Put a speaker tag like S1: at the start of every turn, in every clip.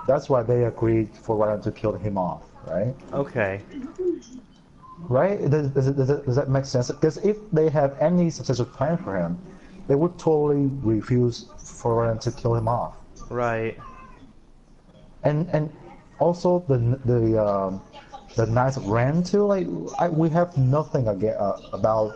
S1: That's why they agreed for Ryan to kill him off, right?
S2: Okay.
S1: Right? Does that make sense? Because if they have any successful plan for him, they would totally refuse for Ryan to kill him off.
S2: Right.
S1: And also the Knights of Ren too. Like we have nothing again about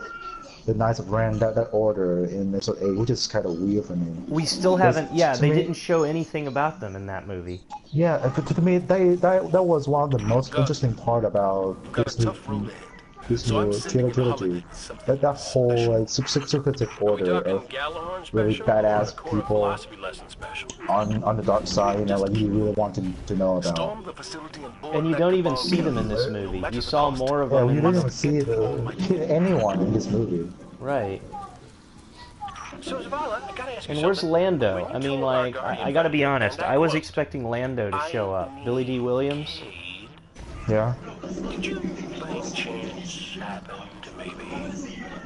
S1: the Knights of Ren that order in episode 8, which is kind of weird for me.
S2: We still haven't. Yeah, they didn't show anything about them in that movie.
S1: Yeah, to me, that was one of the most interesting part about this new trilogy. That whole like secretive order of really badass people on the dark side, you know, like you really want to know about.
S2: And you don't even see them in this movie. You saw more of them.
S1: Yeah, you didn't even see anyone in this movie.
S2: Right. And where's Lando? I mean, like, I gotta be honest, I was expecting Lando to show up. Billy D. Williams?
S1: Yeah.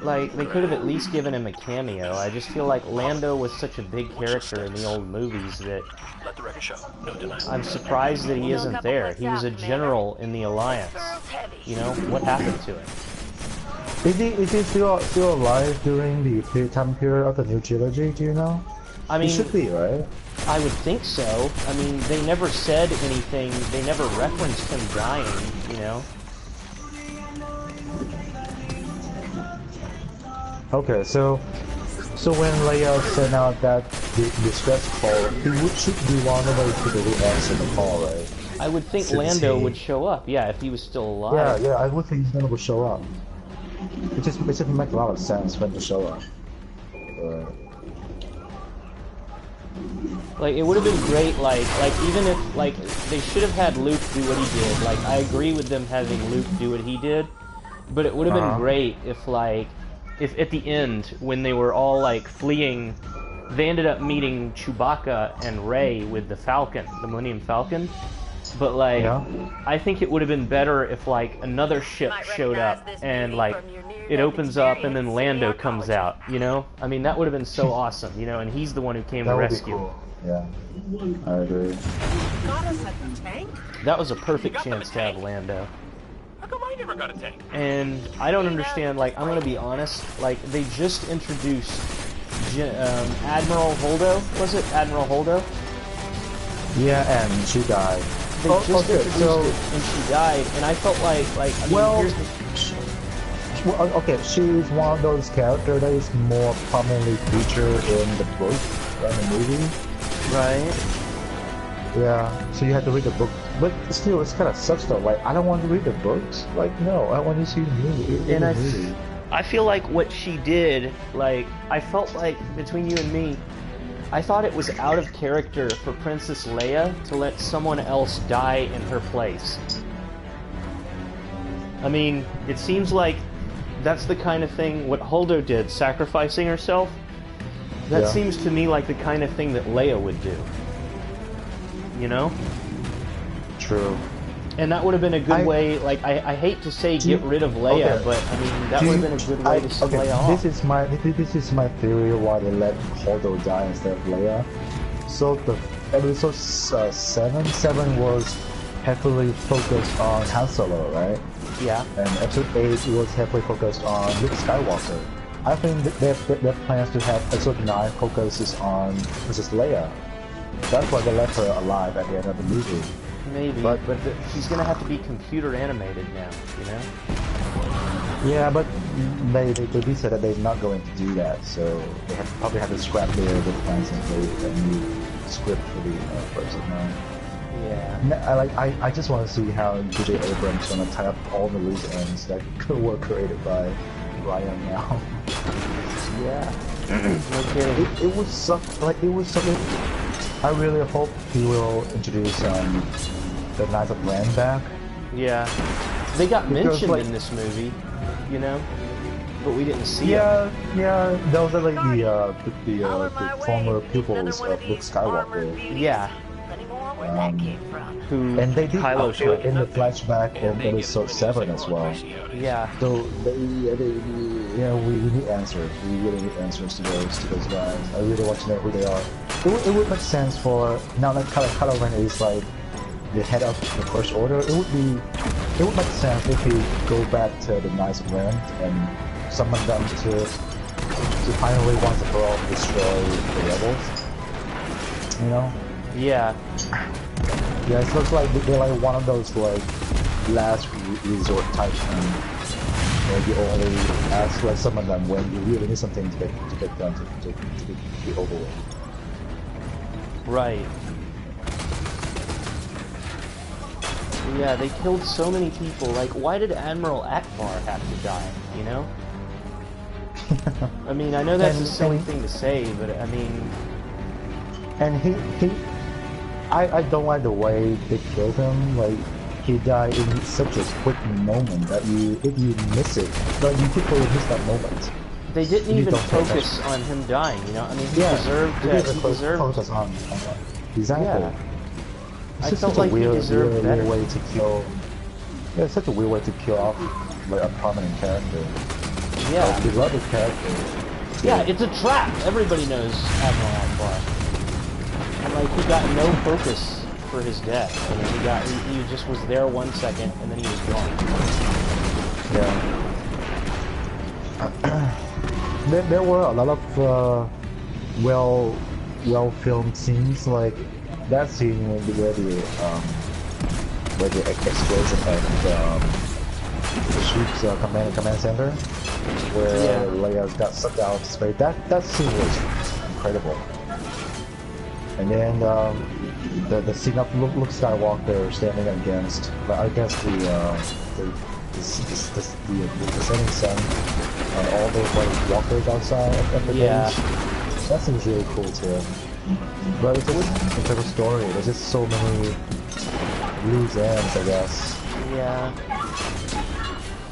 S2: Like, they could have at least given him a cameo. I just feel like Lando was such a big character in the old movies that I'm surprised that he isn't there. He was a general in the Alliance. You know, what happened to him?
S1: Is he still alive during the time period of the new trilogy? Do you know?
S2: I mean,
S1: he should be, right?
S2: I would think so. I mean, they never said anything. They never referenced him dying. You know.
S1: Okay, so when Leia sent out that distress call, he should be one of those people who answered the call, right?
S2: I would think Lando would show up. Yeah, if he was still alive.
S1: Yeah, I would think Lando would show up. It just makes a lot of sense when to show up.
S2: Like, it would have been great, like, even if, like, they should have had Luke do what he did. Like, I agree with them having Luke do what he did, but it would have been great if, like, if at the end, when they were all, like, fleeing, they ended up meeting Chewbacca and Rey with the Falcon, the Millennium Falcon. But, like, I think it would have been better if, like, another ship showed up and, like, it opens up and then Lando comes out, you know? I mean, that would have been so awesome, you know? And he's the one who came to rescue.
S1: Cool. Yeah, I agree.
S2: That was a perfect chance to have Lando.
S3: How come I never got a tank?
S2: And I don't understand, like, I'm gonna be honest, like, they just introduced Admiral Holdo, was it? Admiral Holdo?
S1: Yeah, and she died.
S2: They just introduced it, and she died, and I felt like I mean, here's the...
S1: Well, okay, she's one of those characters that is more prominently featured in the book than the movie.
S2: Right.
S1: Yeah, so you have to read the book, but still, it's kind of sucks though. Like, I don't want to read the books. Like, no, I want to see the movie.
S2: And I feel like what she did, like, I felt like, between you and me, I thought it was out of character for Princess Leia to let someone else die in her place. I mean, it seems like that's the kind of thing what Holdo did, sacrificing herself. That seems to me like the kind of thing that Leia would do. You know?
S1: True.
S2: And that would have been a good way, like, I hate to say get rid of Leia, but, I mean, that would have been a good way to send Leia off.
S1: This is my theory why they let Holdo die instead of Leia. So the episode 7 was heavily focused on Han Solo, right?
S2: Yeah.
S1: And episode 8 was heavily focused on Luke Skywalker. I think their plans to have episode 9 focuses on Princess Leia. That's why they left her alive at the end of the movie.
S2: Maybe, but she's gonna have to be computer animated now, you know?
S1: Yeah, but they said that they're not going to do that, so they probably have to scrap their plans and create a new script for the first of 9.
S2: Yeah.
S1: I just want to see how J.J. Abrams gonna tie up all the loose ends that were created by Ryan now.
S2: Yeah. No kidding.
S1: It would suck. Like, it would suck. I really hope he will introduce the Knights of Ren back.
S2: Yeah. They got mentioned in this movie, you know, but we didn't see
S1: it. Yeah. Those are like the former pupils of Luke Skywalker.
S2: Yeah.
S1: And they did appear in the flashback in episode 7 as well.
S2: Yeah.
S1: So we need answers. We really need answers to those guys. I really want to know who they are. it would make sense for now that Kylo Ren is like the head of the First Order. It would make sense if he go back to the Knights of Ren and summon them to finally once and for all destroy the rebels. You know?
S2: Yeah.
S1: Yeah, it looks like they're like one of those like last resort type things where you only ask like summon them when you really need something to get done to be over with.
S2: Right. Yeah, they killed so many people. Like, why did Admiral Akbar have to die, you know? I mean, I know that's a silly thing to say, but I mean...
S1: And I don't like the way they killed him. Like, he died in such a quick moment that if you miss it, like, you quickly miss that moment.
S2: They didn't even focus on him dying, you know? I mean, he deserved to... He deserved...
S1: Focus on exactly.
S2: Yeah.
S1: It's just such a weird way to kill... Yeah, it's such a weird way to kill off like, a prominent character.
S2: Yeah.
S1: A beloved character.
S2: Yeah, it's a trap! Everybody knows Admiral Akbar. And, like, he got no focus for his death. I mean, he just was there 1 second, and then he was gone.
S1: Yeah. There were a lot of well-filmed scenes, like that scene where the explosion at the ship's command center, where Leia got sucked out of space. That scene was incredible. And then the scene of Luke Skywalker standing against the setting sun and all those like walkers outside at the base. That seems really cool too. But it's just in terms of story, there's just so many loose ends, I guess.
S2: Yeah.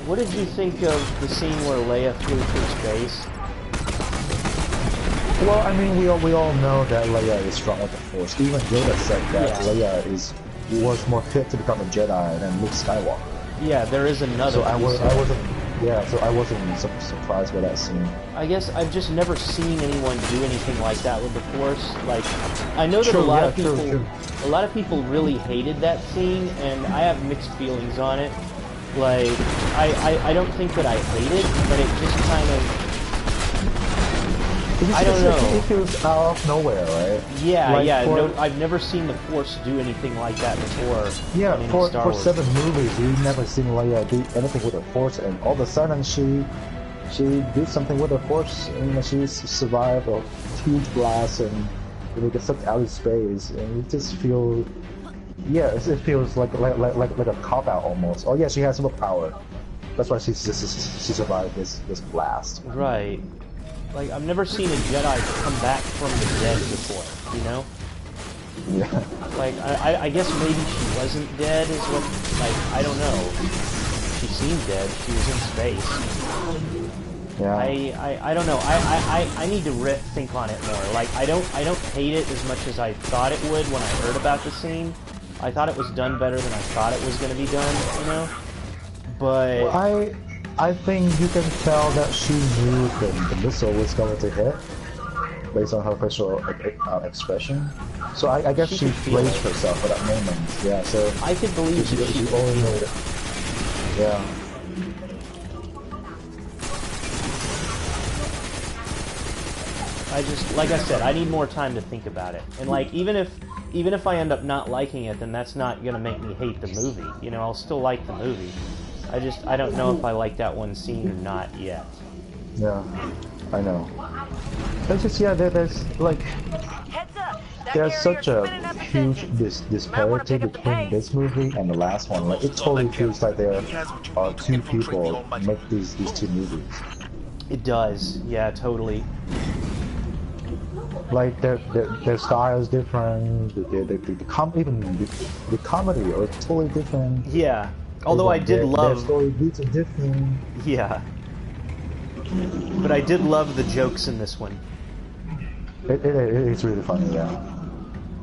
S2: What did you think of the scene where Leia flew through space?
S1: Well, I mean, we all know that Leia is strong with the Force. Even Yoda said that Leia was more fit to become a Jedi than Luke Skywalker.
S2: Yeah, there is another.
S1: So I wasn't surprised by that scene.
S2: I guess I've just never seen anyone do anything like that with the Force. Like, I know that a lot of people really hated that scene, and I have mixed feelings on it. Like, I don't think that I hate it, but it just kind of, I don't know.
S1: It feels out of nowhere, right?
S2: Yeah, like no, I've never seen the Force do anything like that before.
S1: Yeah, for 7 movies, we've never seen Leia do anything with the Force, and all of a sudden she did something with the Force, and she survived a huge blast and get sucked out of space, and it just feels, it feels like a cop out almost. Oh yeah, she has some power. That's why she survived this blast.
S2: Right. Like, I've never seen a Jedi come back from the dead before, you know?
S1: Yeah.
S2: Like, I guess maybe she wasn't dead is what, like, I don't know. She seemed dead. She was in space.
S1: Yeah.
S2: I don't know. I need to think on it more. Like, I don't hate it as much as I thought it would when I heard about the scene. I thought it was done better than I thought it was going to be done, you know? But...
S1: Well, I think you can tell that she knew the missile was going to hit based on her facial expression. So I guess she braced herself for that moment. Yeah, so
S2: I could believe
S1: she only knew it. Yeah.
S2: I just, like I said, I need more time to think about it. And like, even if I end up not liking it, then that's not gonna make me hate the movie. You know, I'll still like the movie. I don't know if I like that one scene or not yet.
S1: Yeah, I know. It's just, there's like, there's such a huge disparity between this movie and the last one. Like, it totally feels like there are 2 people make these 2 movies.
S2: It does, yeah, totally.
S1: Like, their style is different, the comedy are totally different.
S2: Yeah. Although I did love...
S1: Their story beats are different.
S2: Yeah. But I did love the jokes in this one.
S1: It's really funny, yeah.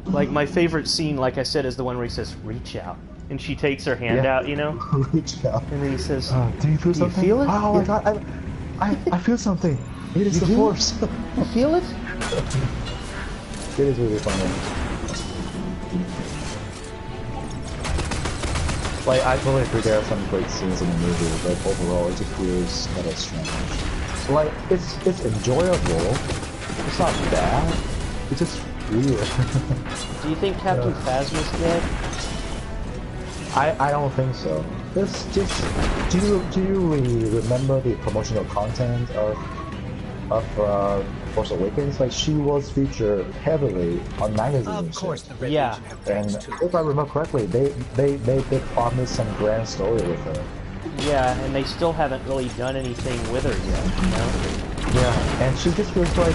S2: Like, my favorite scene, like I said, is the one where he says, "Reach out." And she takes her hand out, you know?
S1: Reach out.
S2: And then he says,
S1: do you feel something?
S2: You feel it?
S1: Oh my god, I feel something. It is the Force.
S2: You feel it?
S1: It is really funny. Like, I totally agree there are some great scenes in the movie, but overall it just feels kind of strange. Like, it's enjoyable. It's not bad. It's just weird.
S2: Do you think Captain Phasma's dead?
S1: I don't think so. It's just, do you really remember the promotional content of Force Awakens? Like, she was featured heavily on magazines.
S4: Of course, the Red
S2: Yeah.
S4: Legion have
S1: And
S4: plans too.
S1: if I remember correctly, they promised some grand story with her.
S2: Yeah, and they still haven't really done anything with her yet, you know?
S1: Yeah, and she just feels like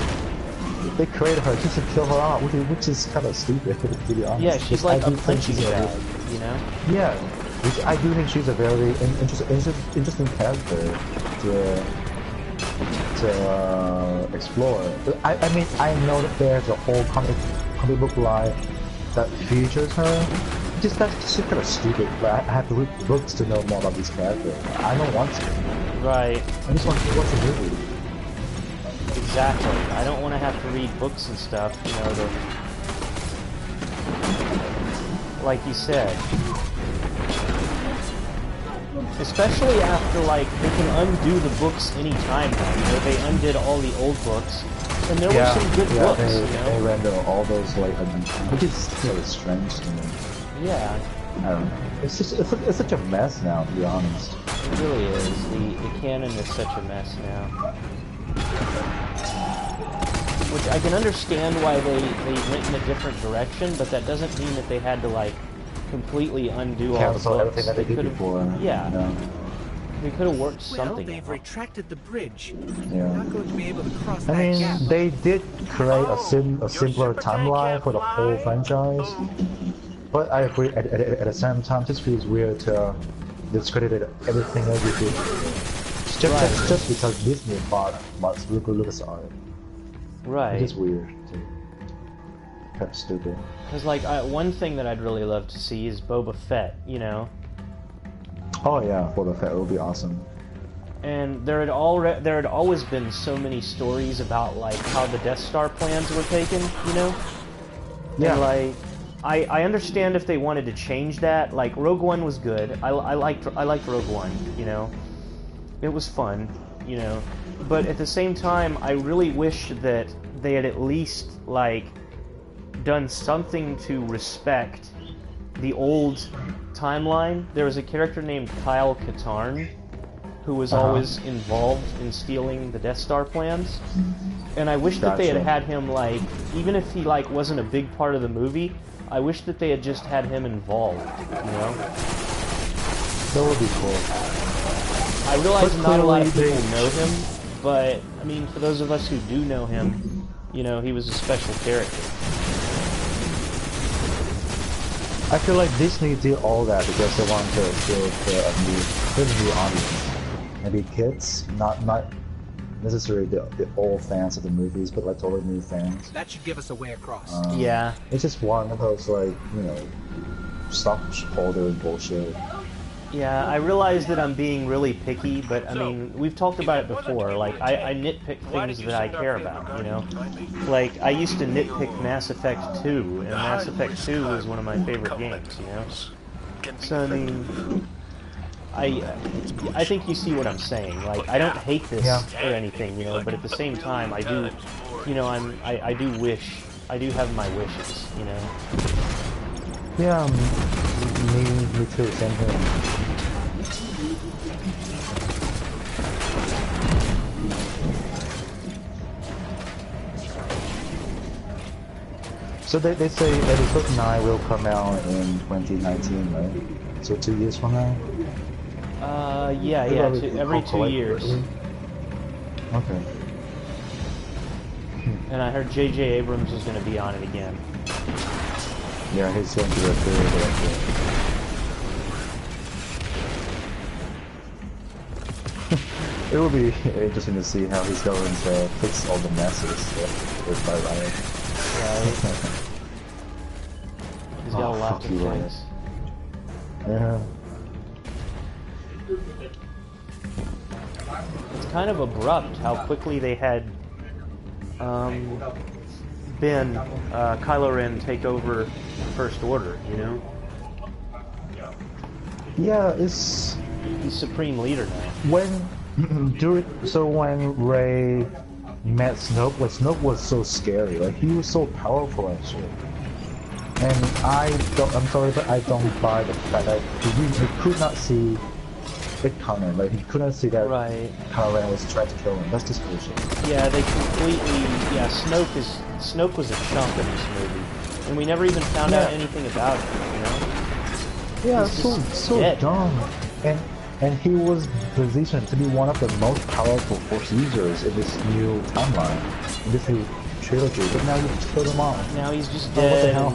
S1: they created her just to kill her off, which is kind of stupid, to be honest.
S2: Yeah, she's
S1: Because
S2: like
S1: I
S2: a
S1: do think
S2: punching
S1: she's
S2: bag, you know?
S1: Yeah, which I do think she's a very interesting character to explore. I mean, I know that there's a whole comic book line that features her. That's just kind of stupid. But I have to read books to know more about this character. I don't want to.
S2: Right.
S1: I just want to watch the movie.
S2: Exactly. I don't want to have to read books and stuff, you know, like you said. Especially after, like, they can undo the books anytime now, you know, they undid all the old books, and there were some good books,
S1: they,
S2: you know?
S1: they render all those, like, which is really strange to me.
S2: Yeah.
S1: I don't know. It's such a mess now, to be honest.
S2: It really is. The canon is such a mess now. Which I can understand why they went in a different direction, but that doesn't mean that they had to, like, completely undo all the
S1: Cancel
S2: books.
S1: everything that they did
S2: could've-
S1: before.
S2: Yeah.
S1: You know?
S2: They could have worked
S4: Well,
S2: something
S4: they've
S2: out.
S4: retracted the bridge.
S1: Yeah.
S4: We're not going to be able to cross
S1: I
S4: that
S1: mean,
S4: gap.
S1: they did create a simpler timeline for the whole franchise, but I agree, at the same time, this feels weird to discredit everything that we did. Just because Disney bought LucasArts.
S2: Right.
S1: It's just weird. Kind of stupid.
S2: Because, like, one thing that I'd really love to see is Boba Fett, you know?
S1: Oh yeah, Boba Fett would be awesome.
S2: And there had always been so many stories about, like, how the Death Star plans were taken, you know?
S1: Yeah.
S2: And, like, I understand if they wanted to change that. Like, Rogue One was good. I liked Rogue One, you know? It was fun, you know? But at the same time, I really wish that they had at least, like, done something to respect the old timeline. There was a character named Kyle Katarn who was always involved in stealing the Death Star plans. And I wish that they had him, like, even if he, like, wasn't a big part of the movie, I wish that they had just had him involved, you know?
S1: That would be cool.
S2: I realize
S1: But
S2: not a lot of
S1: clearly
S2: people know him, but, I mean, for those of us who do know him, you know, he was a special character.
S1: I feel like Disney did all that because they wanted to appeal to a new audience. Maybe kids, not necessarily the old fans of the movies, but like totally new fans.
S4: That should give us a way across.
S2: Yeah.
S1: It's just one of those, like, you know, stockholder bullshit.
S2: Yeah, I realize that I'm being really picky, but I mean, we've talked about it before. Like, I nitpick things that I care about, you know? Like, I used to nitpick Mass Effect 2, and Mass Effect 2 was one of my favorite games, you know? So, I mean, I think you see what I'm saying. Like, I don't hate this or anything, you know, but at the same time, I do, you know, I do wish, I do have my wishes, you know?
S1: Yeah, me too, same here. So they say episode 9 will come out in 2019, right? So 2 years from now?
S2: Yeah, every 2 years.
S1: Okay.
S2: And I heard J.J. Abrams is going to be on it again.
S1: Yeah, he's going to be a career director. It will be interesting to see how he's going to fix all the messes with by Riot.
S2: Right. He's got a lot to fix.
S1: Yeah.
S2: It's kind of abrupt how quickly they had Ben, Kylo Ren take over First Order, you know?
S1: Yeah, it's
S2: He's Supreme Leader now.
S1: when Rey met Snoke, like Snoke was so scary, like he was so powerful and shit. And I'm sorry, but I don't buy the fact that he could not see it coming. Like he couldn't see that Kylo Ren was trying to kill him. That's just bullshit.
S2: Yeah, they completely. Yeah, Snoke was a chump in this movie, and we never even found out anything about him. You know?
S1: Yeah,
S2: He's
S1: so
S2: dead.
S1: dumb. And he was positioned to be one of the most powerful Force users in this new timeline, in this new trilogy. But now you just killed him off.
S2: Now he's just
S1: Oh, what the
S2: dead.
S1: hell?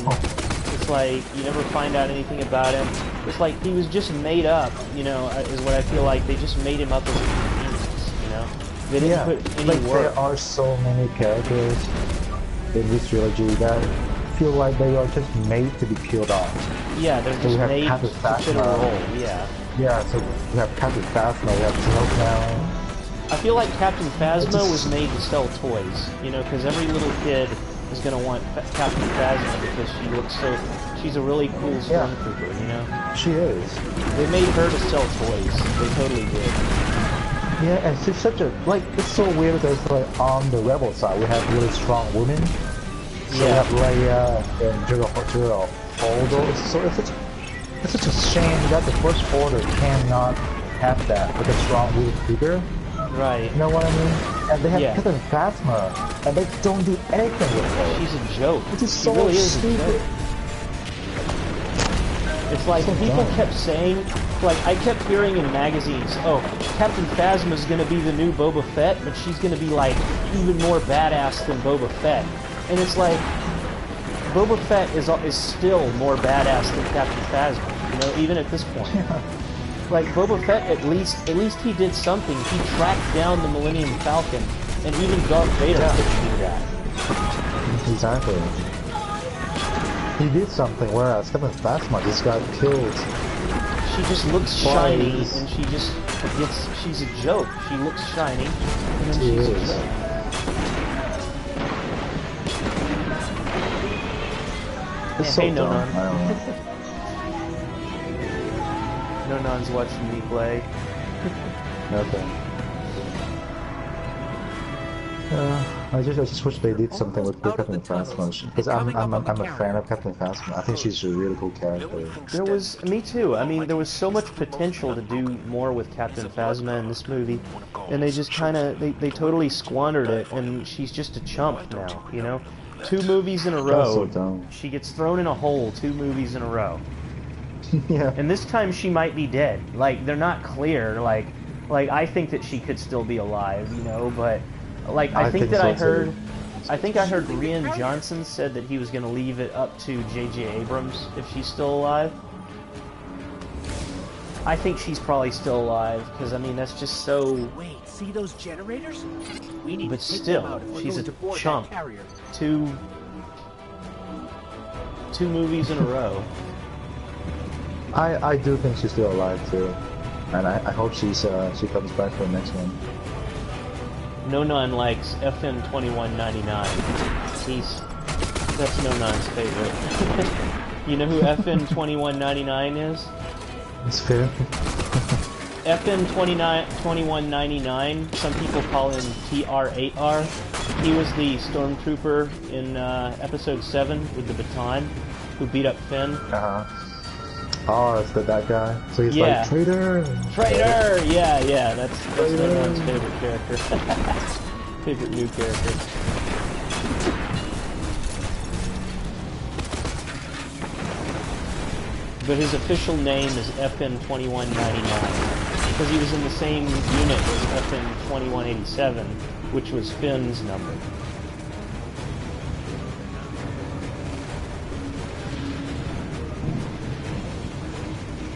S2: It's like you never find out anything about him. It's like he was just made up. You know, is what I feel like. They just made him up as a convenience. You know, they didn't put any work.
S1: There are so many characters in this trilogy that feel like they are just made to be killed off.
S2: Yeah, they're just made to fit a role. Yeah.
S1: Yeah, so we have Captain Phasma, we have Snoke now.
S2: I feel like Captain Phasma was made to sell toys, you know, because every little kid is going to want Captain Phasma because she looks so... She's a really cool stormtrooper, you know?
S1: She is.
S2: They made her to sell toys. They totally did.
S1: Yeah, and she's such a... Like, it's so weird because, like, on the Rebel side, we have really strong women. So we have Leia and Jiro Holdo. So it's such a shame that the First Order cannot have that with a strong woman figure.
S2: Right.
S1: You know what I mean? And they have Captain Phasma, and they don't do anything with her.
S2: She's a joke.
S1: Which is so
S2: really
S1: stupid.
S2: It's like people kept saying, like I kept hearing in magazines, oh, Captain Phasma's gonna be the new Boba Fett, but she's gonna be like even more badass than Boba Fett. And it's like Boba Fett is still more badass than Captain Phasma, you know, even at this point. Like Boba Fett, at least he did something. He tracked down the Millennium Falcon, and even Darth Vader couldn't do that.
S1: Exactly. He did something, whereas Captain Phasma just got killed.
S2: She just looks shiny, and she's a joke. She looks shiny, and then she's a joke.
S1: It's so dumb.
S2: I don't know. No Non's watching me play.
S1: Okay. I just wish they did something with Captain Phasma, because I'm a fan of Captain Phasma. I think she's a really cool character.
S2: Me too. I mean, there was so much potential to do more with Captain Phasma in this movie, and they just kind of they totally squandered it. And she's just a chump now, you know. 2 movies in a row, she gets thrown in a hole 2 movies in a row.
S1: Yeah.
S2: And this time she might be dead. Like they're not clear. Like I think that she could still be alive, you know. But like I think I heard Rian Johnson said that he was going to leave it up to J.J. Abrams if she's still alive. I think she's probably still alive because I mean that's just so.
S4: Wait, see those generators? We need
S2: but
S4: to take
S2: still,
S4: them out if we're
S2: she's
S4: going to
S2: a
S4: board
S2: chump.
S4: that carrier.
S2: Two movies in a row.
S1: I do think she's still alive too, and I hope she comes back for the next one.
S2: No None likes FN 2199. That's No None's favorite. You know who FN 2199 is?
S1: It's fair.
S2: FN 2199. Some people call him TR8R. He was the stormtrooper in Episode 7 with the baton, who beat up Finn.
S1: Oh, it's that guy. So he's like, traitor!
S2: Traitor! Yeah, that's No None's favorite character. Favorite new character. But his official name is FN 2199, because he was in the same unit as FN 2187, which was Finn's number.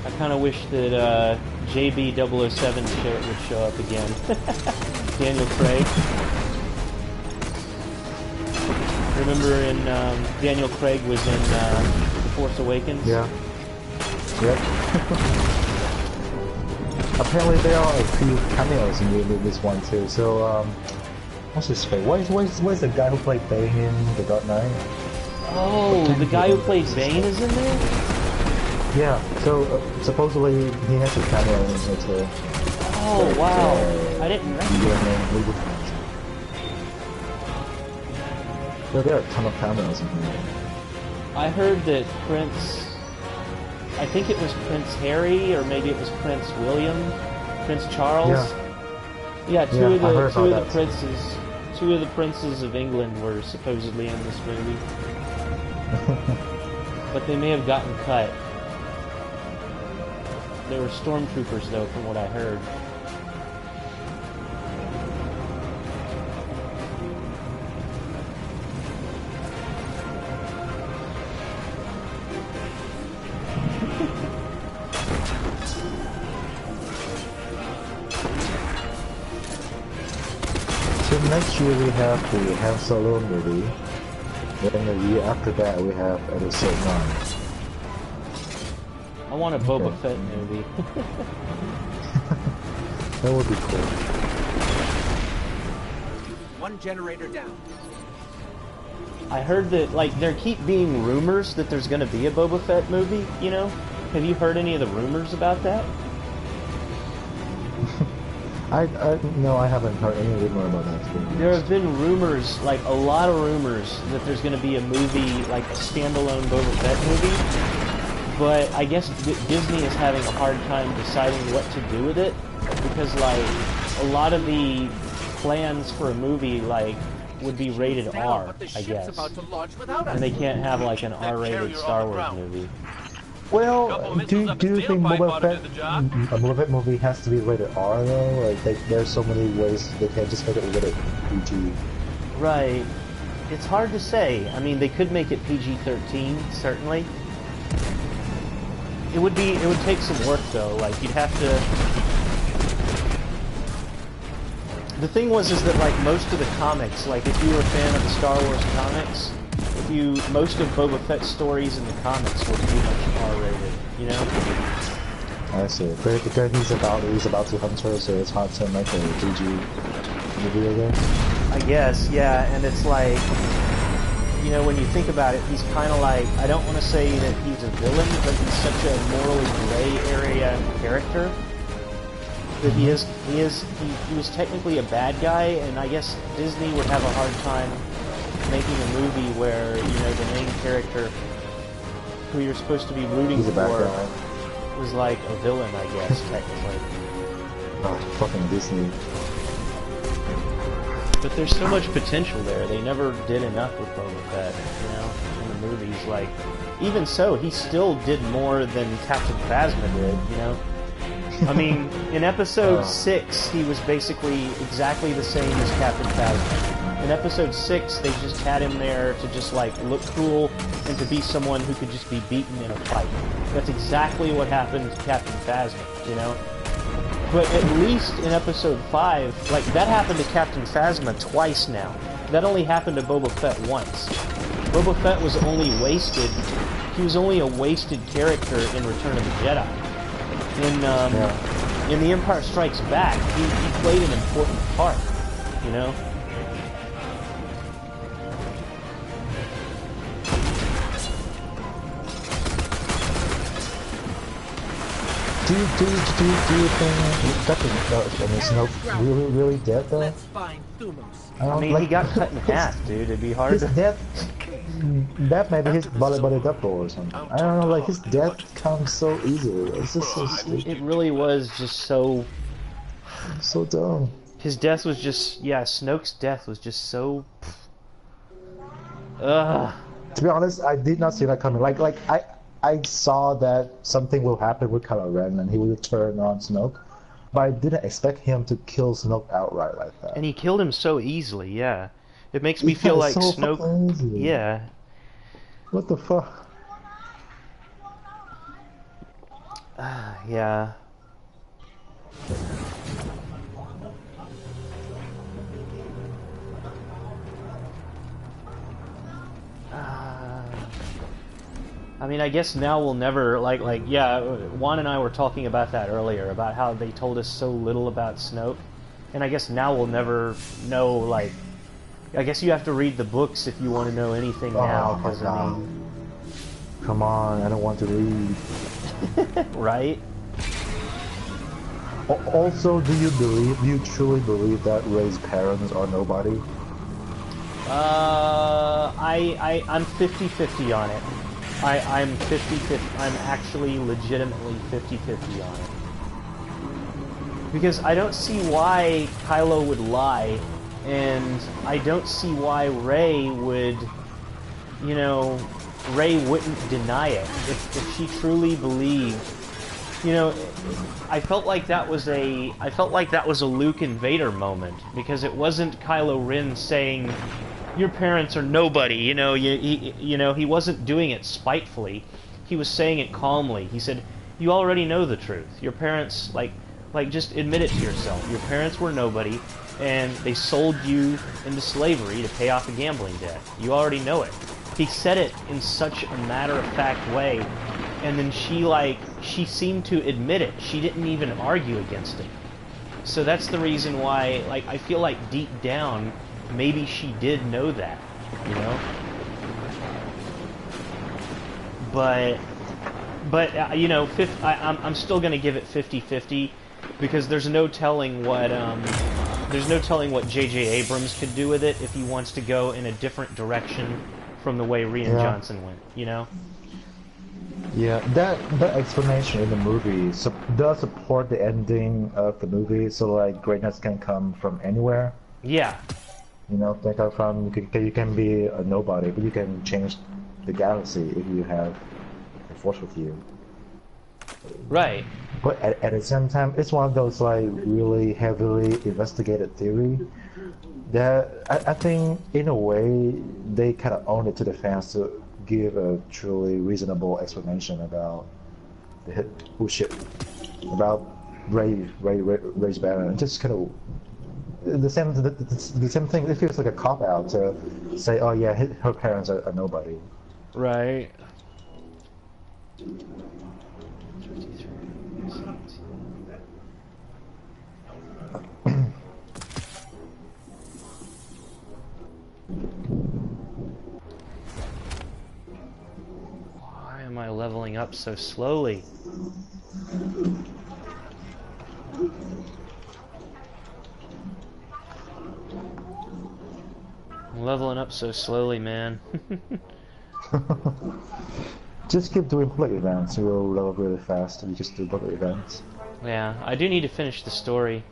S2: I kind of wish that JB007 would show up again. Daniel Craig. Remember in Daniel Craig was in The Force Awakens?
S1: Yeah. Yep. Apparently there are a few cameos in this one too, so What's his face? Why is the guy who played Bane in The Dark Knight?
S2: Oh, the guy who played Bane is in there?
S1: Yeah, so supposedly he has a camera in it too.
S2: Oh, wow. I didn't recognize.
S1: There are a ton of cameras in here.
S2: I heard that I think it was Prince Harry, or maybe it was Prince William, Prince Charles. Yeah, two of the princes of England were supposedly in this movie. But they may have gotten cut. They were stormtroopers, though, from what I heard.
S1: So next year we have the Han Solo movie. Then the year after that we have Episode 9.
S2: I want a Boba Fett movie.
S1: That would be cool.
S4: One generator down.
S2: I heard that, like, there keep being rumors that there's gonna be a Boba Fett movie, you know? Have you heard any of the rumors about that?
S1: No, I haven't heard any rumor about that.
S2: There have been rumors, like a lot of rumors, that there's going to be a movie, like a standalone Boba Fett movie. But I guess Disney is having a hard time deciding what to do with it, because like a lot of the plans for a movie like would be rated R, I guess, and they can't have like an R-rated Star Wars movie.
S1: Well, do you think a Boba Fett movie has to be rated R though? Like, there's so many ways they can't just make it rated PG.
S2: Right. It's hard to say. I mean, they could make it PG-13, certainly. It would take some work though. Like, you'd have to. The thing is that like most of the comics, like if you were a fan of the Star Wars comics, most of Boba Fett's stories in the comics were pretty much R-rated, you know?
S1: I see. Because he's about to hunt her, so it's hard to make a PG movie again.
S2: I guess, yeah, and it's like, you know, when you think about it, he's kind of like, I don't want to say that he's a villain, but he's such a morally gray area character that he was technically a bad guy, and I guess Disney would have a hard time making a movie where, you know, the main character who you're supposed to be rooting for was like a villain, I guess, technically.
S1: Oh, fucking Disney.
S2: But there's so much potential there. They never did enough with Boba Fett, you know, in the movies. Like, even so, he still did more than Captain Phasma did, you know? I mean, in Episode 6, he was basically exactly the same as Captain Phasma. In Episode 6, they just had him there to just, like, look cool and to be someone who could just be beaten in a fight. That's exactly what happened to Captain Phasma, you know? But at least in Episode 5, like, that happened to Captain Phasma twice now. That only happened to Boba Fett once. Boba Fett was only wasted. He was only a wasted character in Return of the Jedi. In The Empire Strikes Back, he played an important part, you know?
S1: Do you think Snoke really dead though?
S4: Let's find Thumos.
S2: I mean, he got cut in half, dude. It'd be hard
S1: his
S2: to...
S1: That maybe his body double or something. I don't know, like his death comes so easily. It's just so stupid.
S2: It really was just so
S1: dumb.
S2: His death was just, yeah, Snoke's death was just so... Ugh.
S1: To be honest, I did not see that coming. Like I saw that something will happen with Kylo Ren and he will turn on Snoke, but I didn't expect him to kill Snoke outright like that.
S2: And he killed him so easily, yeah. It makes me feel like
S1: so
S2: Snoke...
S1: easy.
S2: Yeah.
S1: What the fuck?
S2: Yeah. I mean, I guess now we'll never, yeah, Juan and I were talking about that earlier, about how they told us so little about Snoke, and I guess now we'll never know, like, I guess you have to read the books if you want to know anything now, because I mean...
S1: Come on, I don't want to read.
S2: Right?
S1: Also, do you truly believe that Rey's parents are nobody?
S2: I'm 50-50 on it. I'm 50-50. I'm actually legitimately 50-50 on it. Because I don't see why Kylo would lie, and I don't see why Rey would, you know, Rey wouldn't deny it if she truly believed. You know, I felt like that was a Luke and Vader moment, because it wasn't Kylo Ren saying, "Your parents are nobody." You know, he wasn't doing it spitefully. He was saying it calmly. He said, "You already know the truth. Your parents, like just admit it to yourself. Your parents were nobody, and they sold you into slavery to pay off a gambling debt. You already know it." He said it in such a matter-of-fact way, and then she seemed to admit it. She didn't even argue against it. So that's the reason why, like, I feel like deep down, maybe she did know that, you know? But you know, I'm still gonna give it 50-50, because there's no telling what J.J. Abrams could do with it if he wants to go in a different direction from the way Rian Johnson went, you know?
S1: Yeah, that explanation in the movie does support the ending of the movie, so like greatness can come from anywhere.
S2: Yeah.
S1: You know, they come from, you can be a nobody, but you can change the galaxy if you have the Force with you.
S2: Right.
S1: But at the same time, it's one of those like really heavily investigated theory that I think in a way they kind of own it to the fans to give a truly reasonable explanation about the bullshit about Rey's Baron. Just kind of the same thing. It feels like a cop out to say, oh yeah, her parents are nobody.
S2: Right. Why am I leveling up so slowly? I'm leveling up so slowly, man.
S1: Just keep doing public events, you will level really fast if you just do public events.
S2: Yeah, I do need to finish the story.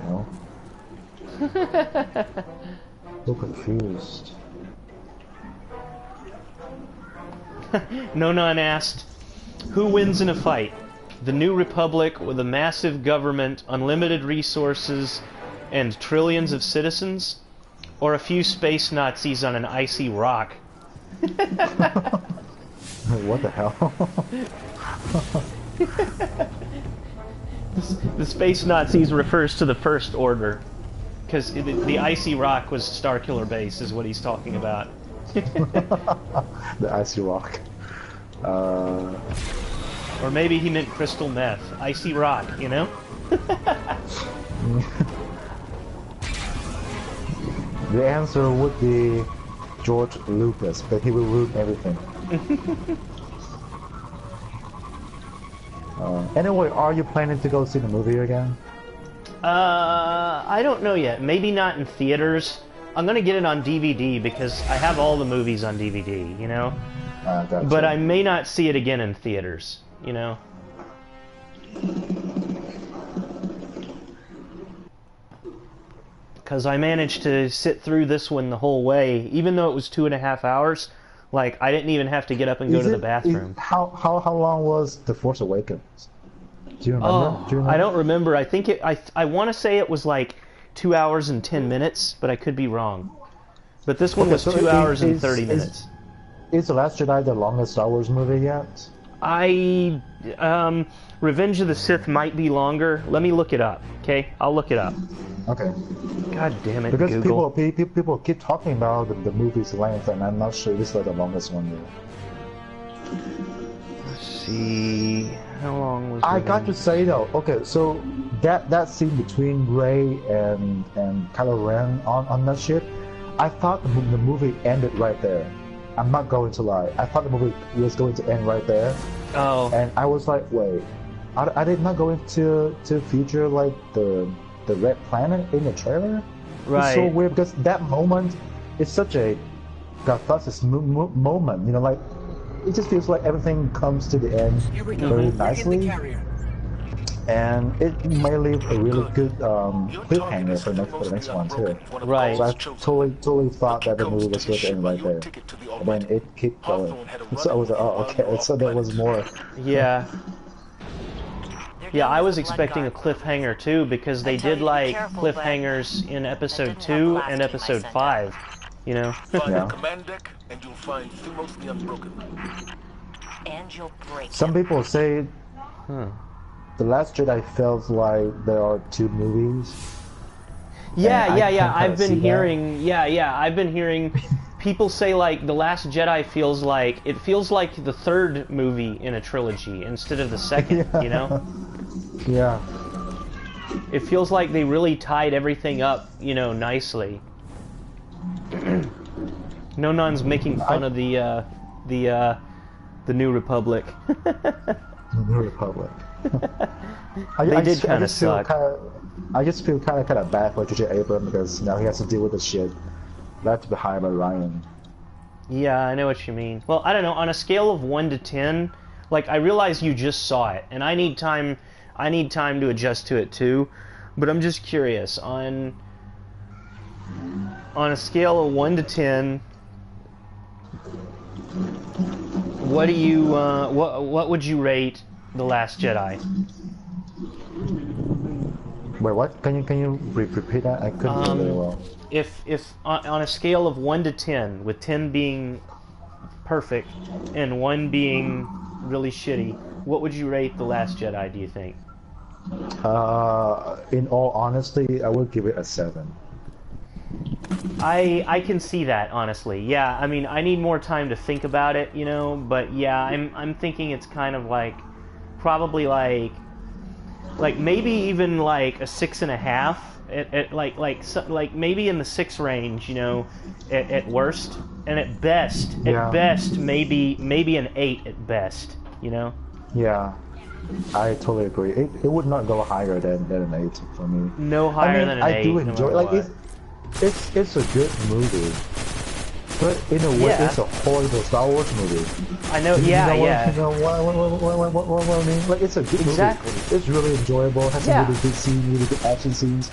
S1: No. So confused.
S2: Nonon asked, who wins in a fight? The New Republic with a massive government, unlimited resources, and trillions of citizens? Or a few space Nazis on an icy rock?
S1: What the hell?
S2: The space Nazis refers to the First Order. Because the icy rock was Starkiller Base, is what he's talking about.
S1: The icy rock.
S2: Or maybe he meant crystal meth. Icy rock, you know?
S1: The answer would be George Lucas, but he will ruin everything. Anyway, are you planning to go see the movie again?
S2: I don't know yet. Maybe not in theaters. I'm gonna get it on DVD because I have all the movies on DVD, you know?
S1: Gotcha.
S2: But I may not see it again in theaters, you know? Because I managed to sit through this one the whole way, even though it was 2.5 hours. Like, I didn't even have to get up and go to the bathroom.
S1: How long was The Force Awakens? Do you remember?
S2: Oh, I don't remember. I think I want to say it was like 2 hours and 10 minutes, but I could be wrong. But this one was 2 hours and 30 minutes.
S1: Is The Last Jedi the longest Star Wars movie yet?
S2: Revenge of the Sith might be longer. Let me look it up, okay? I'll look it up.
S1: Okay.
S2: God damn it,
S1: because
S2: Google.
S1: people keep talking about the movie's length, and I'm not sure this is the longest one yet.
S2: Let's see. How long was
S1: I
S2: it
S1: got to say though, okay, so that scene between Rey and Kylo Ren on that ship, I thought the movie ended right there. I'm not going to lie. I thought the movie was going to end right there.
S2: Oh.
S1: And I was like, wait, are they not going to feature like the Red Planet in the trailer?
S2: Right.
S1: It's so weird because that moment is such a catharsis moment. You know, like it just feels like everything comes to the end very nicely. And it may leave a really good cliffhanger for the next one too.
S2: Right.
S1: So I totally thought that the movie was going to end right there, and then it kept going. So I was like, oh, okay. So there was more.
S2: Yeah. Yeah, I was expecting a cliffhanger too because they did like cliffhangers in episode 2 and episode 5. You know.
S3: Find the command deck, and you'll find Thumos the Unbroken.
S5: And you'll break.
S1: Some people say. The Last Jedi feels like there are 2 movies.
S2: Yeah. I've been hearing people say like The Last Jedi feels like the 3rd movie in a trilogy instead of the 2nd, you know?
S1: Yeah.
S2: It feels like they really tied everything up, you know, nicely. Nonon's making fun of the New Republic.
S1: The New Republic.
S2: They did kind of suck.
S1: I just feel kind of bad for J.J. Abrams because now he has to deal with this shit left behind by Ryan.
S2: Yeah, I know what you mean. Well, I don't know. On a scale of 1 to 10, like I realize you just saw it, and I need time. I need time to adjust to it too. But I'm just curious on a scale of 1 to 10. What do you? What would you rate The Last Jedi?
S1: Wait, what? Can you repeat that? I couldn't hear very well.
S2: If on a scale of 1 to 10, with 10 being perfect and 1 being really shitty, what would you rate The Last Jedi, do you think?
S1: In all honesty, I would give it a 7.
S2: I can see that, honestly. Yeah, I mean, I need more time to think about it, you know, but yeah, I'm thinking it's kind of like probably like maybe even like a 6.5 at like maybe in the 6 range, you know, at worst, and at best maybe an 8 at best, you know.
S1: Yeah, I totally agree. It would not go higher than an 8 for me.
S2: No higher than an 8.
S1: I do enjoy like it's a good movie. But in a way, it's a horrible Star Wars movie.
S2: I know,
S1: You know what I mean? Like, it's a good movie. It's really enjoyable. It has some really good scenes, really good action scenes.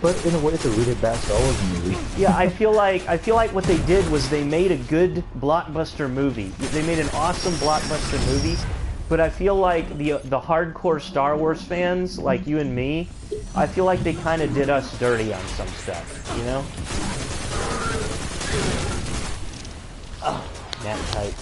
S1: But in a way, it's a really bad Star Wars movie.
S2: Yeah, I feel like what they did was they made a good blockbuster movie. They made an awesome blockbuster movie. But I feel like the hardcore Star Wars fans, like you and me, I feel like they kind of did us dirty on some stuff, you know? Oh, man, tight.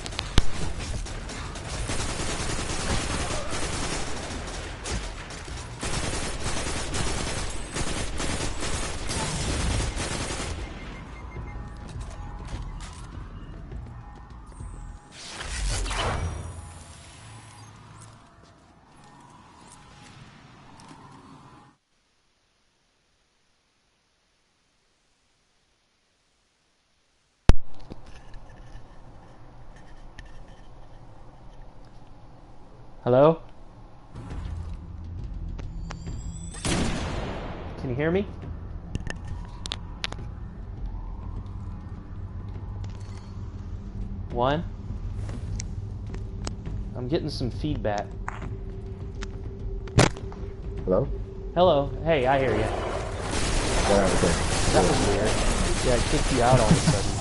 S2: Hello? Can you hear me? One? I'm getting some feedback.
S1: Hello?
S2: Hello. Hey, I hear you.
S1: Yeah, okay.
S2: That was weird. Yeah, it kicked you out all of a sudden.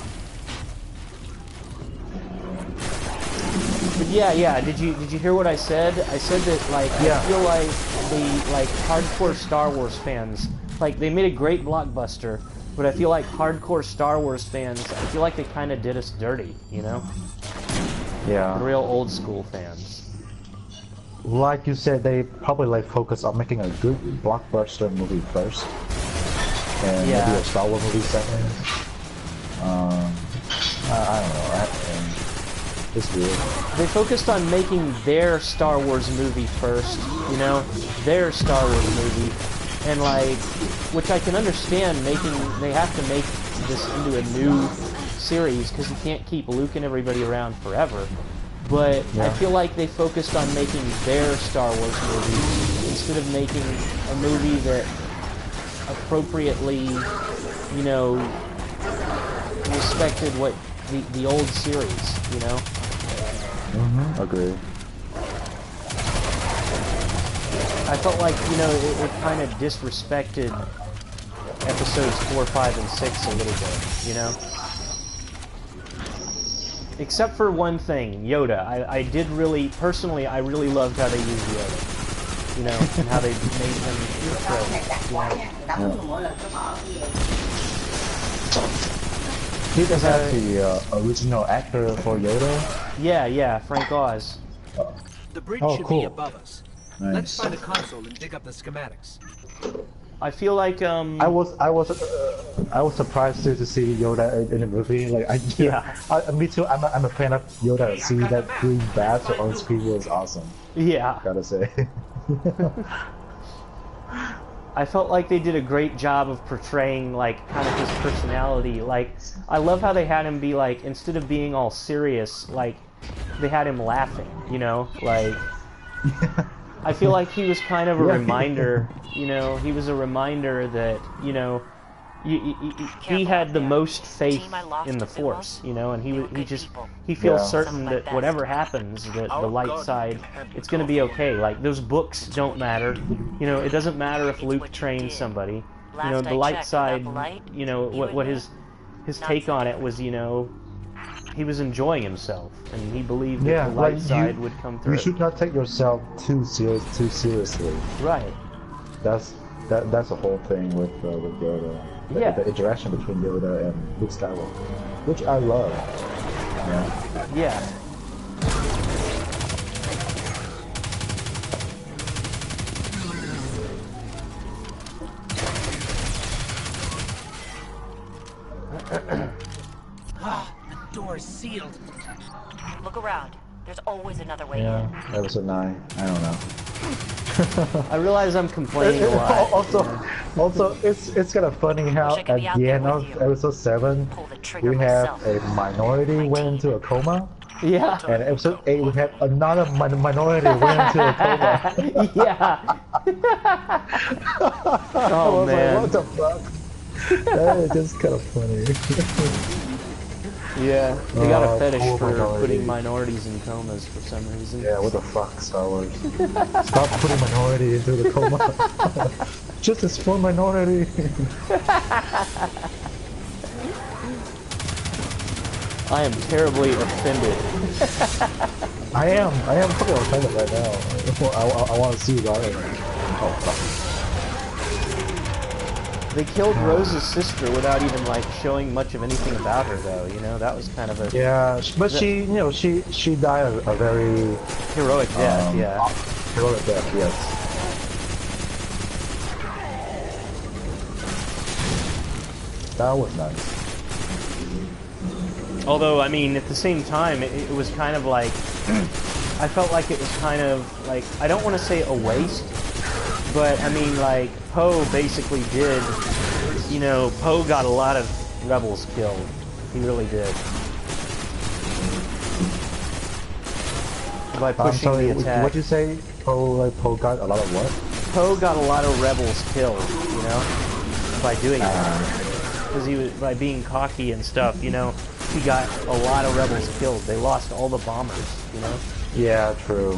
S2: But yeah. Did you hear what I said? I said that I feel like the hardcore Star Wars fans, like they made a great blockbuster, but I feel like hardcore Star Wars fans, I feel like they kind of did us dirty, you know?
S1: Yeah.
S2: The real old school fans.
S1: Like you said, they probably focus on making a good blockbuster movie first, and maybe a Star Wars movie second. I don't know. it's weird.
S2: They focused on making their Star Wars movie first, you know, their Star Wars movie, and like, which I can understand they have to make this into a new series because you can't keep Luke and everybody around forever. But I feel like they focused on making their Star Wars movie instead of making a movie that appropriately, you know, respected what the old series, you know?
S1: Agree.
S2: I felt like, you know, it kind of disrespected episodes 4, 5, and 6 a little bit, you know? Except for one thing, Yoda. I did really, personally, I really loved how they used Yoda. You know, and how they made him portray, you know?
S1: He does have the original actor for Yoda?
S2: Yeah, Frank Oz.
S4: The bridge should
S1: cool.
S4: be above us.
S1: Nice.
S4: Let's find a console and dig up the schematics.
S2: I feel like
S1: I was surprised to see Yoda in the movie. Like me too. I'm a fan of Yoda. Seeing that green bat on screen was awesome.
S2: Yeah.
S1: Gotta say.
S2: I felt like they did a great job of portraying, like, kind of his personality. Like, I love how they had him be, like, instead of being all serious, like, they had him laughing, you know? Like, I feel like he was kind of a reminder, you know? He was a reminder that, you know, he had the most faith in the Force, you know? And he feels certain that whatever happens, that the light side, it's going to be okay. Like, those books don't matter. You know, it doesn't matter if Luke trains somebody. You know, the light side, you know, what his take on it was, you know, he was enjoying himself, and he believed that the light side would come through.
S1: You should not take yourself too seriously.
S2: Right.
S1: That's the whole thing with Yoda. The interaction between Yoda and Luke Skywalker, which I love.
S2: Yeah.
S4: Door's sealed.
S5: Look around. There's always another way in.
S1: Episode 9. I don't know.
S2: I realize I'm complaining a lot.
S1: Also, it's kind of funny how at the end of episode 7 we have a minority went into a coma.
S2: Yeah.
S1: And episode 8 we have another minority went into a coma.
S2: Yeah. Oh man.
S1: Like, what the fuck? That is just kind of funny.
S2: Yeah, they got a fetish for putting minorities in comas for some reason.
S1: Yeah, what the fuck, Star Wars? Stop putting minority into the coma. Just a small minority.
S2: I am terribly offended.
S1: I am fucking offended right now. I want to see Ryan. Oh fuck.
S2: They killed Rose's sister without even like showing much of anything about her, though. You know, that was kind of a
S1: but she, you know, she died a very
S2: heroic death.
S1: Heroic death, yes. That was nice.
S2: Although, I mean, at the same time, it was kind of like I felt like it was kind of like, I don't want to say a waste, but I mean, like, Poe basically did, you know, Poe got a lot of rebels killed. He really did. By pushing the attack.
S1: What'd you say? Poe got a lot of what?
S2: Poe got a lot of rebels killed, you know, by doing that. Because he was, by being cocky and stuff, you know, he got a lot of rebels killed. They lost all the bombers, you know? Yeah,
S1: true.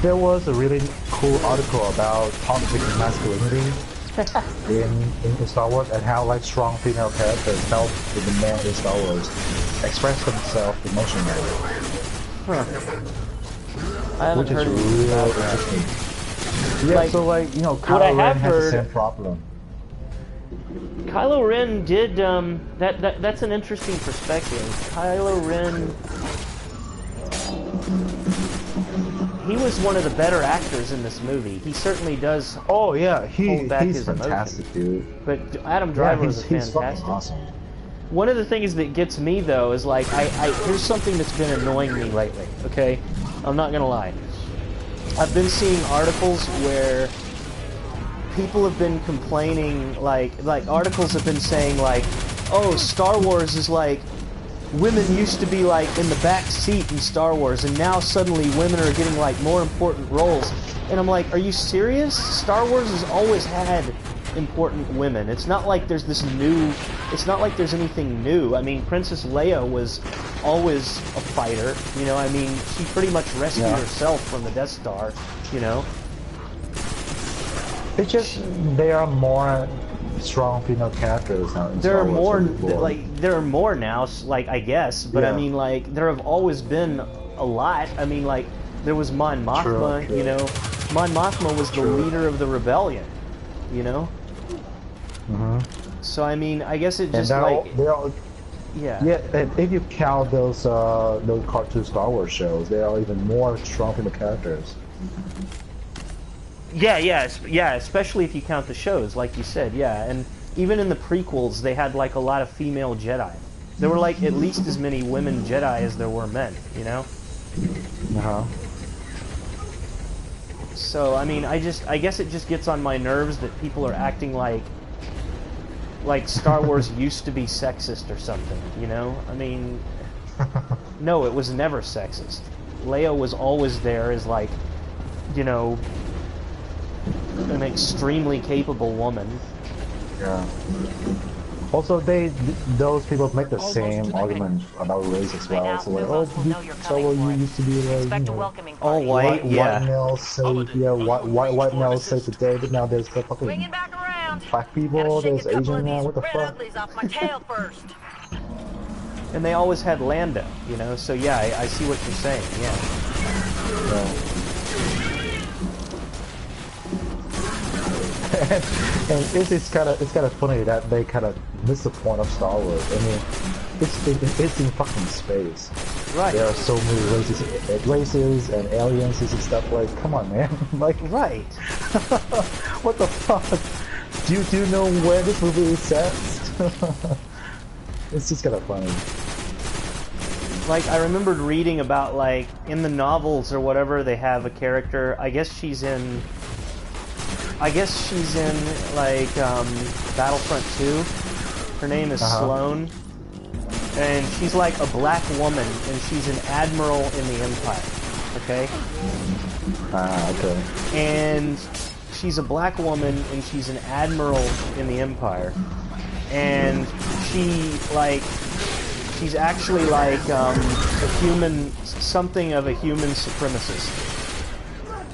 S1: There was a really cool article about toxic masculinity in Star Wars and how like strong female characters felt with the men in Star Wars express themselves emotionally.
S2: I haven't heard
S1: really
S2: about
S1: interesting. Yeah,
S2: like,
S1: so like, you know, Kylo Ren has the same problem.
S2: Kylo Ren did, that's an interesting perspective. Kylo Ren, he was one of the better actors in this movie. He certainly does.
S1: Oh yeah,
S2: hold back
S1: he's
S2: his
S1: fantastic,
S2: emotion.
S1: dude.
S2: But Adam Driver was
S1: he's
S2: fantastic.
S1: awesome.
S2: one of the things that gets me though is like here's something that's been annoying me lately. Okay, I'm not gonna lie. I've been seeing articles where people have been complaining, like articles have been saying like, oh, Star Wars is like, women used to be like in the back seat in Star Wars, and now suddenly women are getting like more important roles. And I'm like, are you serious? Star Wars has always had important women. It's not like there's this new, it's not like there's anything new. I mean, Princess Leia was always a fighter, you know, I mean, she pretty much rescued herself from the Death Star, you know.
S1: It's just, there are more strong female characters now in
S2: there
S1: Star
S2: are more,
S1: Wars
S2: like, there are more now, like, I guess, but I mean, like, there have always been a lot. I mean, like, there was Mon Mothma, you know. Mon Mothma was the leader of the rebellion, you know. So I mean, I guess it just
S1: yeah, and if you count those cartoon Star Wars shows, there are even more strong female characters.
S2: Yeah, especially if you count the shows, like you said, yeah. And even in the prequels, they had like a lot of female Jedi. There were like at least as many women Jedi as there were men, you know. So I mean, I guess it just gets on my nerves that people are acting like Star Wars used to be sexist or something, you know? I mean, no, it was never sexist. Leia was always there as, like, you know, an extremely capable woman.
S1: Yeah. Also, those people make the same argument about race as well. So like, oh, you used to be like, you know,
S2: all white,
S1: white males say, white males say today, but now there's the fucking black people, there's Asian now, what the fuck?
S2: And they always had Lando, you know, so yeah, I see what you're saying,
S1: and it's kind of funny that they kind of miss the point of Star Wars. I mean, it's in fucking space.
S2: Right.
S1: There are so many races and aliens and stuff. Like, come on, man. Like,
S2: right.
S1: What the fuck? Do you know where this movie is set? It's just kind of funny.
S2: Like, I remembered reading about, like, in the novels or whatever, they have a character, I guess she's in, like, Battlefront 2. Her name is Sloane. And she's like a black woman, and she's an admiral in the Empire. Okay?
S1: Okay.
S2: And she's a black woman, and she's an admiral in the Empire. And she's actually like a human, something of a human supremacist.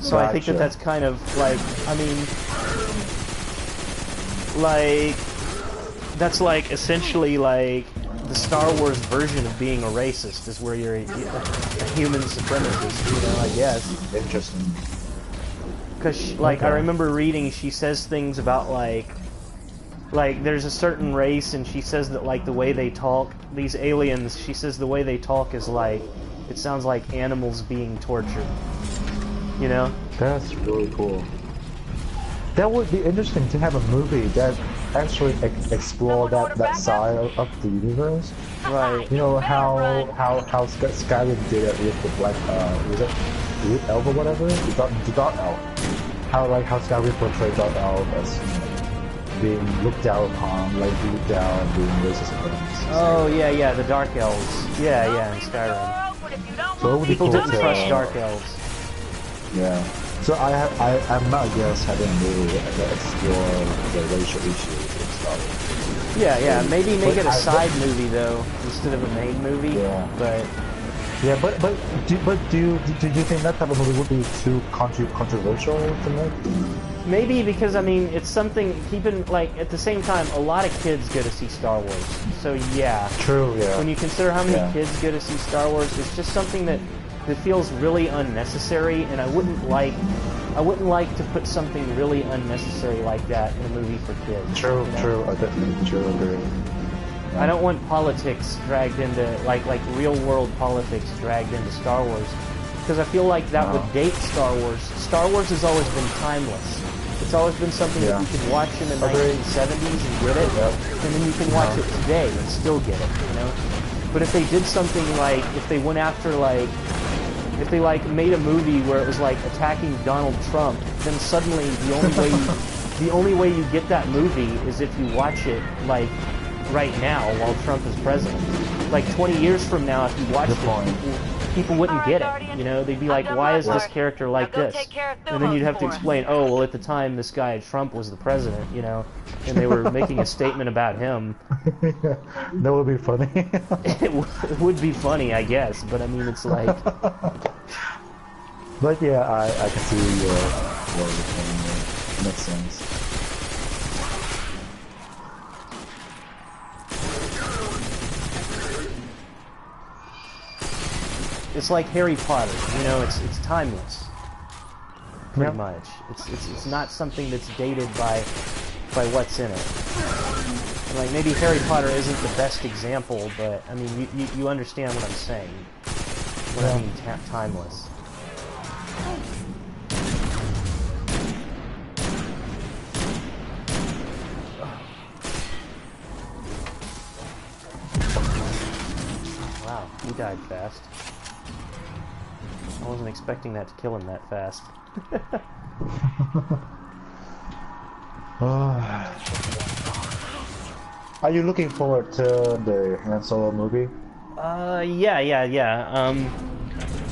S2: So I think that's kind of like, I mean, like, that's like essentially like the Star Wars version of being a racist is where you're a human supremacist, you know, I guess.
S1: Interesting.
S2: Because, like, I remember reading, she says things about, like, there's a certain race, and she says that, like, the way they talk, these aliens, she says the way they talk is, like, it sounds like animals being tortured. You know?
S1: That's really cool. That would be interesting to have a movie that actually explore that side of the universe.
S2: Right.
S1: You know, how Skyrim did it with the black, was it Blue Elf or whatever? The Dark Elf. How Skyrim portrayed Dark Elf as, you know, being looked down upon, like looked down, being racist and things.
S2: Oh, yeah, the Dark Elves. Yeah, in Skyrim.
S1: So
S2: people didn't trust Dark Elves.
S1: Yeah. So I'm not against having a movie that explore the racial issues in Star Wars.
S2: Yeah, maybe make it a side movie though, instead of a main movie.
S1: Yeah.
S2: But
S1: do you think that type of movie would be too controversial to make?
S2: Maybe, because I mean it's something. Keeping, like, at the same time, a lot of kids go to see Star Wars. So yeah.
S1: True. Yeah.
S2: When you consider how many kids go to see Star Wars, it's just something that feels really unnecessary, and I wouldn't like to put something really unnecessary like that in a movie for kids.
S1: True,
S2: you know?
S1: true. I definitely agree.
S2: I don't want politics dragged into, like real world politics dragged into Star Wars, because I feel like that would date Star Wars. Star Wars has always been timeless. It's always been something that you could watch in the 1970s and get it, and then you can watch it today and still get it, you know? But if they did something like, if they went after like, if they like made a movie where it was like attacking Donald Trump, then suddenly the only way you get that movie is if you watch it like right now while Trump is president. Like 20 years from now, if you watched it, people wouldn't get it. You know, they'd be like, "Why is this character like this?" And then you'd have to explain, "Oh, well, at the time this guy Trump was the president," you know, and they were making a statement about him.
S1: That would be funny.
S2: It would be funny, I guess, but I mean, it's like.
S1: But yeah, I can see what you're saying there. Makes sense.
S2: It's like Harry Potter, you know, it's timeless. Pretty much. It's not something that's dated by what's in it. Like maybe Harry Potter isn't the best example, but I mean you understand what I'm saying. When I mean timeless. Wow, he died fast. I wasn't expecting that to kill him that fast.
S1: Are you looking forward to the Han Solo movie?
S2: Yeah.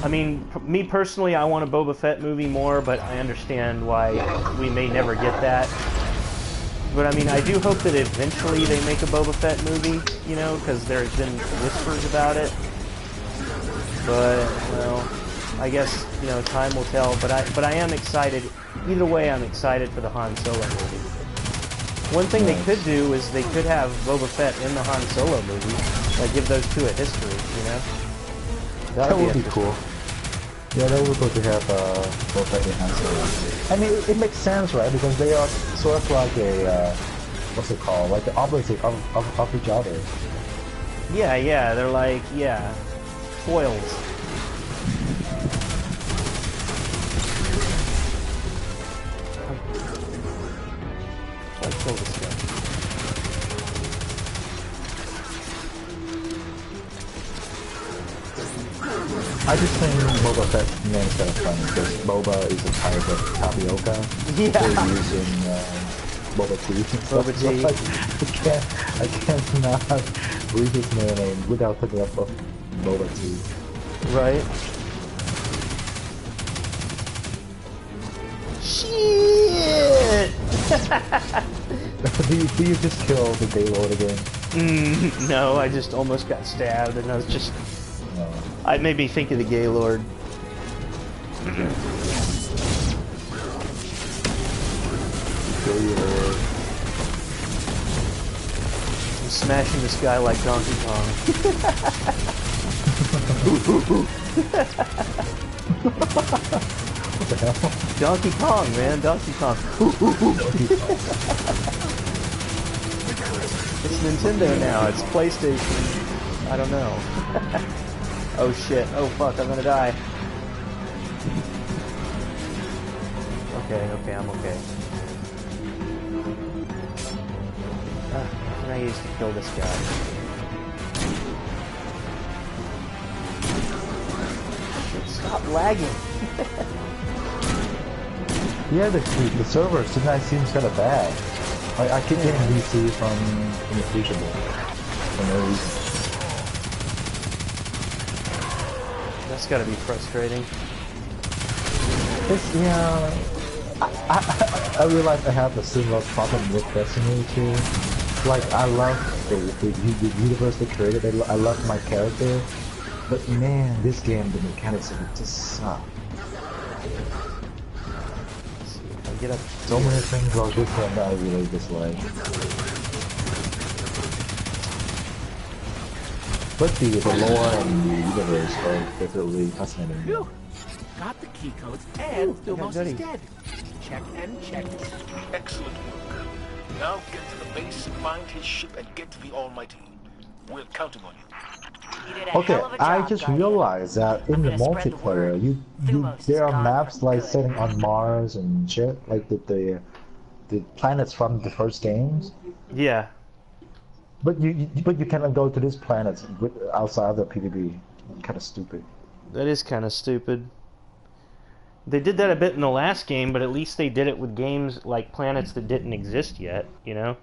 S2: I mean, me personally, I want a Boba Fett movie more, but I understand why we may never get that. But I mean, I do hope that eventually they make a Boba Fett movie, you know, because there's been whispers about it. But, well, I guess, you know, time will tell. But I am excited. Either way, I'm excited for the Han Solo movie. One thing they could do is they could have Boba Fett in the Han Solo movie. Like, give those two a history, you know?
S1: That would be cool. Yeah, that would be cool to have Boba Fett in Han Solo. I mean, it makes sense, right? Because they are sort of like a, what's it called? Like the opposite of each other.
S2: Yeah, they're like, foils. Let's kill this guy.
S1: I just think Boba Fett's name is kind of funny because Boba is a type of tapioca.
S2: Yeah.
S1: They're using Boba tea.
S2: Boba tea.
S1: So I can't not read his name without thinking of Boba tea.
S2: Right. Shit!
S1: do you just kill the Gaylord again?
S2: No, I just almost got stabbed, and I was just. It made me think of the Gaylord. I'm smashing this guy like Donkey Kong.
S1: What the hell?
S2: Donkey Kong, man, Donkey Kong. It's Nintendo now, it's PlayStation. I don't know. Oh shit, oh fuck, I'm gonna die. Okay, I'm okay. What can I use to kill this guy? Shit, stop lagging.
S1: Yeah, the server tonight seems kind of bad. I keep getting VC from Inappreciable for no reason.
S2: That's gotta be frustrating.
S1: It's, yeah, I realize I have a similar problem with Destiny too. Like, I love the universe they created, I love my character, but man, this game, the mechanics of it just suck.
S2: Get up.
S1: So many things about this game that I really dislike. But the lore and the universe are definitely fascinating.
S4: Phew. Got the key codes and Thumos is dead. Check and check.
S3: Excellent work. Now get to the base, find his ship, and get to the Almighty. We're counting on you.
S5: You did a
S1: Okay,
S5: hell of a
S1: I
S5: job,
S1: just
S5: Guardian.
S1: realized that in the
S5: I'm gonna spread the
S1: multiplayer,
S5: word. Thumos
S1: there
S5: is
S1: are
S5: gone
S1: maps
S5: for
S1: like
S5: good.
S1: setting on Mars and shit, like the the planets from the first games.
S2: Yeah.
S1: But you cannot go to these planets outside of the PvP. Kind of stupid.
S2: That is kind of stupid. They did that a bit in the last game, but at least they did it with games like planets that didn't exist yet, you know?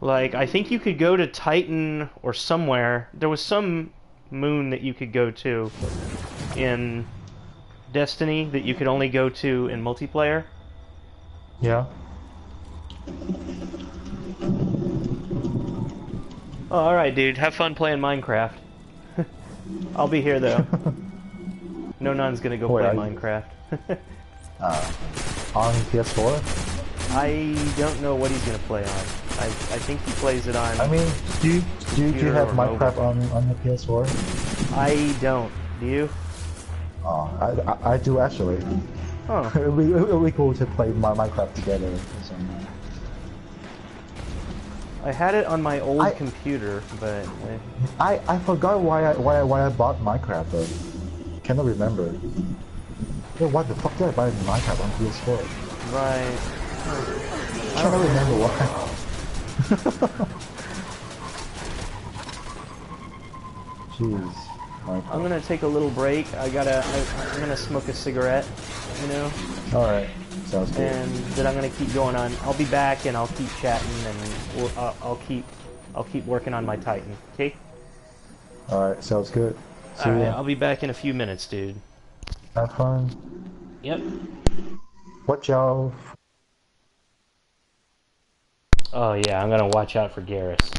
S2: Like, I think you could go to Titan or somewhere. There was some moon that you could go to in Destiny that you could only go to in multiplayer.
S1: Yeah.
S2: Oh, alright, dude. Have fun playing Minecraft. I'll be here, though. No Nun's gonna go play Minecraft.
S1: On PS4?
S2: I don't know what he's gonna play on. I think he plays it on...
S1: I mean, do you have Minecraft on the PS4?
S2: I don't. Do you?
S1: Oh, I do actually.
S2: Oh.
S1: It'll be cool to play Minecraft together or something.
S2: I had it on my old computer, but...
S1: I forgot why I bought Minecraft though. Cannot remember. Yeah, what the fuck did I buy Minecraft on PS4?
S2: Right.
S1: I cannot remember why. Jeez. Minecraft.
S2: I'm gonna take a little break. I'm gonna smoke a cigarette, you know?
S1: Alright. Sounds good.
S2: And then I'm gonna keep going on. I'll be back and I'll keep chatting and I'll keep working on my Titan, okay?
S1: Alright, sounds good. See
S2: Alright,
S1: ya.
S2: I'll be back in a few minutes, dude.
S1: Have fun.
S2: Yep.
S1: Watch out.
S2: Oh yeah, I'm gonna watch out for Garrus.